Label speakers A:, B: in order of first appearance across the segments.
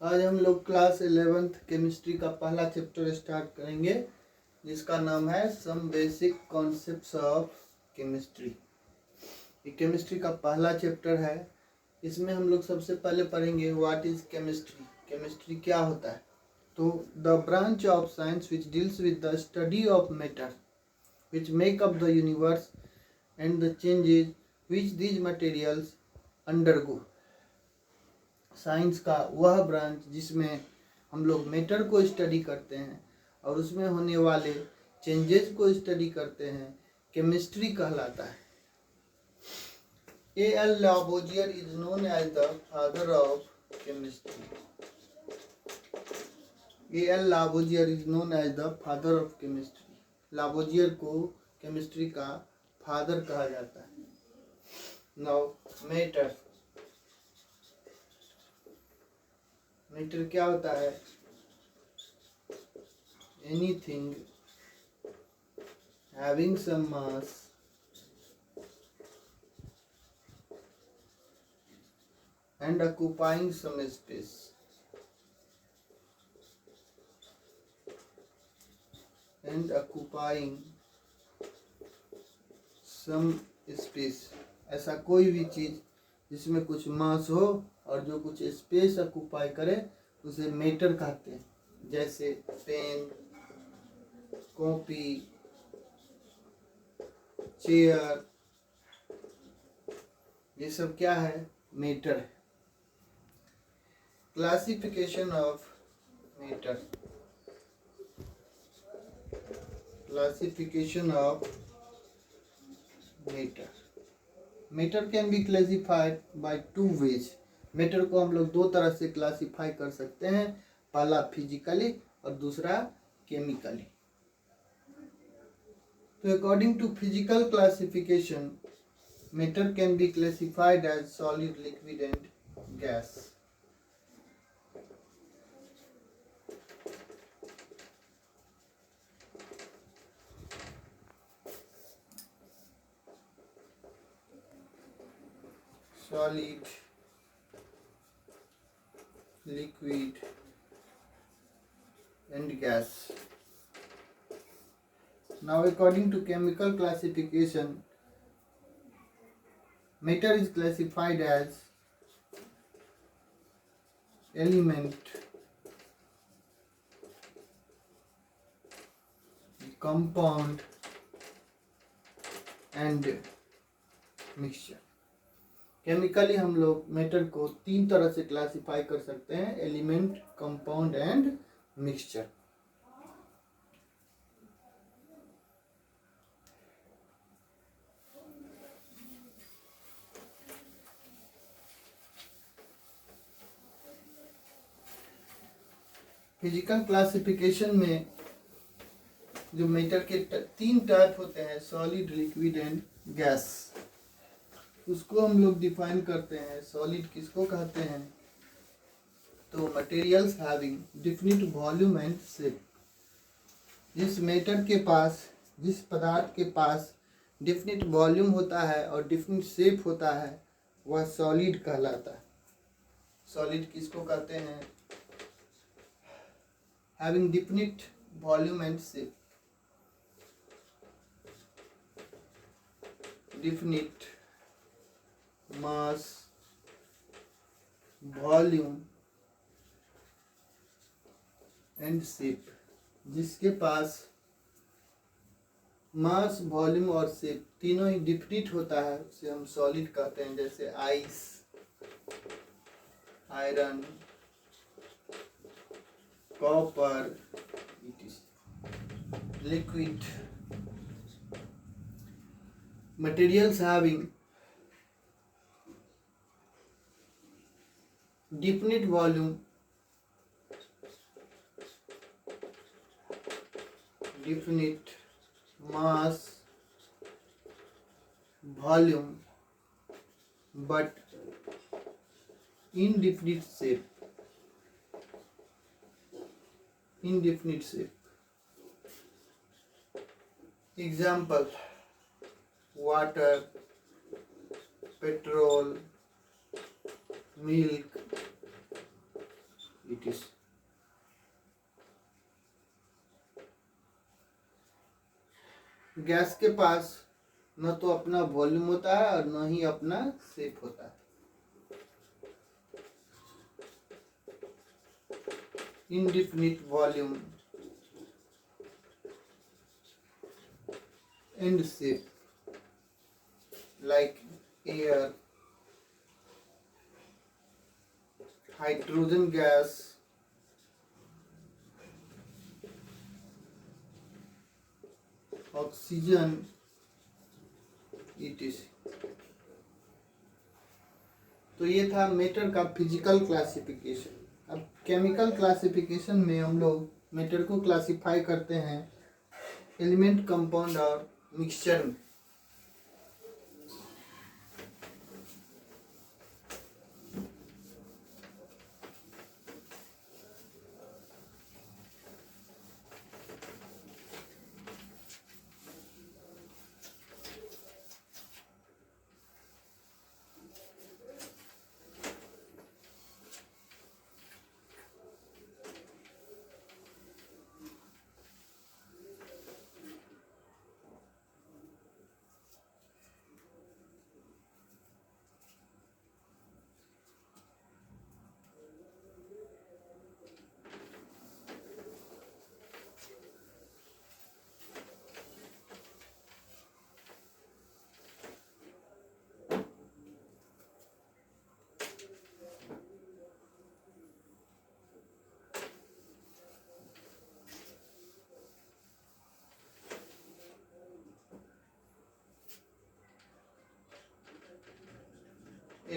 A: आज हम लोग क्लास 11th केमिस्ट्री का पहला चैप्टर स्टार्ट करेंगे जिसका नाम है some basic concepts of chemistry. ये केमिस्ट्री का पहला चैप्टर है। इसमें हम लोग सबसे पहले पढ़ेंगे व्हाट इज केमिस्ट्री। केमिस्ट्री क्या होता है? तो the branch of science which deals with the study of matter which make up the universe and the changes which these materials undergo. Science का वह ब्रांच जिसमें हम लोग मैटर को स्टडी करते हैं और उसमें होने वाले चेंजेस को स्टडी करते हैं, केमिस्ट्री कहलाता है। A.L. Lavoisier is known as the father of chemistry. A.L. Lavoisier is known as the father of chemistry. लावोजियर को केमिस्ट्री का फादर कहा जाता है। Now matter. मैटर क्या होता है? Anything having some mass and occupying some space. And occupying some space. ऐसा कोई भी चीज जिसमें कुछ मास हो और जो कुछ स्पेस ऑक्यूपाई करे उसे मैटर कहते हैं। जैसे पेन, कॉपी, चेयर, ये सब क्या है? मैटर है। Classification of matter. Classification of matter. Matter can be classified by two ways. Matter को हम लोग दो तरह से क्लासिफाई कर सकते हैं, पहला फिजिकली और दूसरा केमिकली। तो according to physical classification matter can be classified as solid, liquid and gas. Solid, liquid and gas. Now according to chemical classification, matter is classified as element, compound and mixture. Chemically हम लोग matter को तीन तरह से classify कर सकते हैं, element, compound and mixture. Physical classification में जो मैटर के तीन टाइप होते हैं, सॉलिड, लिक्विड एंड गैस, उसको हम लोग डिफाइन करते हैं। सॉलिड किसको कहते हैं? तो materials having definite volume and shape. जिस मैटर के पास, जिस पदार्थ के पास डिफिनिट वॉल्यूम होता है और डिफिनिट शेप होता है वह सॉलिड कहलाता है। सॉलिड किसको कहते हैं? Having definite volume and shape. Definite mass, volume and shape. जिसके पास मास, वॉल्यूम और शेप तीनों ही डिफिनिट होता है उसे हम सॉलिड कहते हैं। जैसे ice, iron, copper, liquid. Materials having definite volume, definite mass, volume but indefinite shape. Indefinite shape. Example: water, petrol, milk, it is. Gas के पास न तो अपना वॉल्यूम होता है और न ही अपना शेप होता है। indefinite volume and shape like air, hydrogen gas, oxygen, etc। तो ये था मैटर का फिजिकल क्लासिफिकेशन। अब केमिकल क्लासिफिकेशन में हम लोग मैटर को क्लासिफाई करते हैं एलिमेंट, कंपाउंड और मिक्सचर में।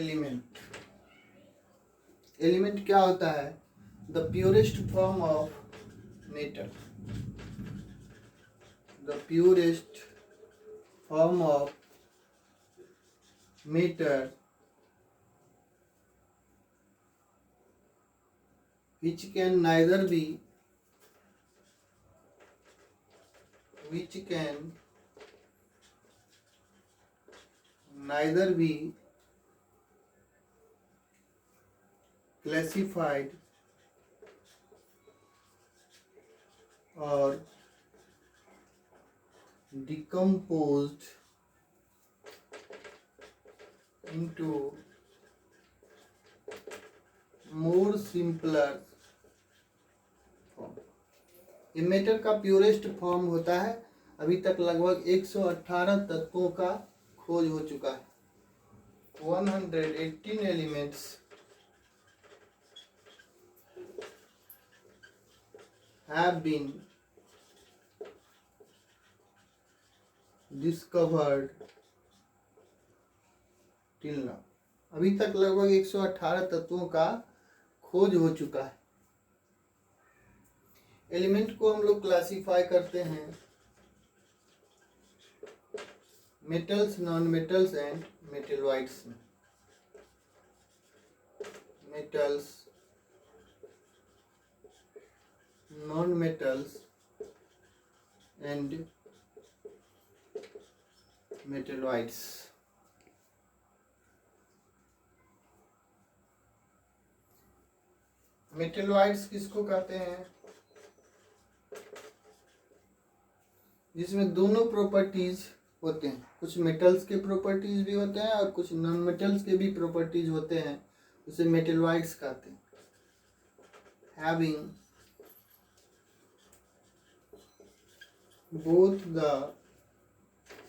A: एलिमेंट, एलिमेंट क्या होता है? The purest form of matter, the purest form of matter which can neither be classified or decomposed into more simpler form। ये मैटर का प्योरेस्ट फॉर्म होता है। अभी तक लगभग 118 तत्वों का खोज हो चुका है। 118 elements have been discovered till now। अभी तक लगभग 118 तत्वों का खोज हो चुका है। एलिमेंट को हम लोग क्लासिफाई करते हैं metals, non metals and metalloids में। Metals, non metals and metalloids. Metalloids किसको कहते हैं? जिसमें दोनों प्रॉपर्टीज होते हैं। कुछ मेटल्स के प्रॉपर्टीज भी होते हैं और कुछ नॉन मेटल्स के भी प्रॉपर्टीज होते हैं, उसे मेटलॉइड्स कहते हैं। Having both the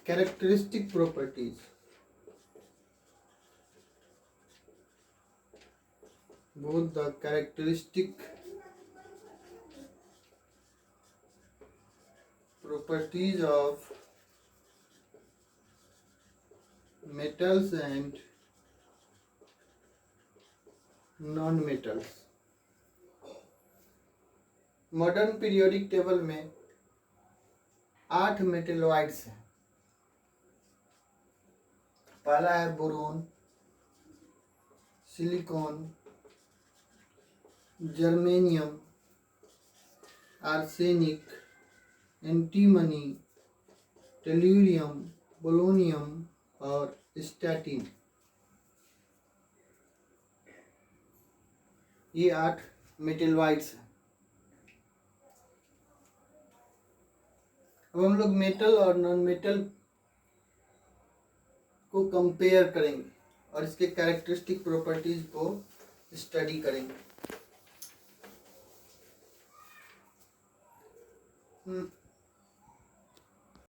A: characteristic properties, both the characteristic properties of metals and non-metals। Modern periodic table में 8 मेटलॉइड्स हैं। पहला है boron, silicon, germanium, arsenic, antimony, tellurium, polonium और स्टैटिन। ये 8 मेटलवाइड्स है। अब हम लोग मेटल और नॉन मेटल को कंपेयर करेंगे और इसके कैरेक्टरिस्टिक प्रॉपर्टीज को स्टडी करेंगे।